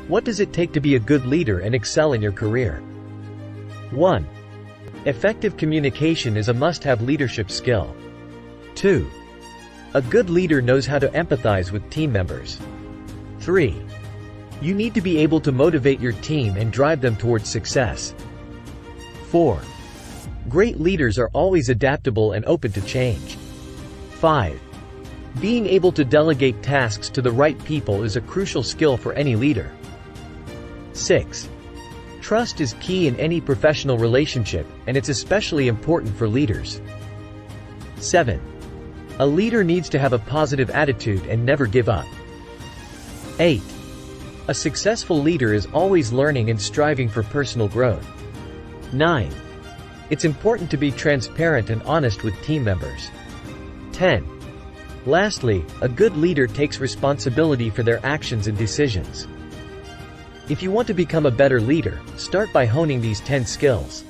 What does it take to be a good leader and excel in your career? 1. Effective communication is a must-have leadership skill. 2. A good leader knows how to empathize with team members. 3. You need to be able to motivate your team and drive them towards success. 4. Great leaders are always adaptable and open to change. 5. Being able to delegate tasks to the right people is a crucial skill for any leader. 6. Trust is key in any professional relationship, and it's especially important for leaders. 7. A leader needs to have a positive attitude and never give up. 8. A successful leader is always learning and striving for personal growth. 9. It's important to be transparent and honest with team members. 10. Lastly, a good leader takes responsibility for their actions and decisions. If you want to become a better leader, start by honing these 10 skills.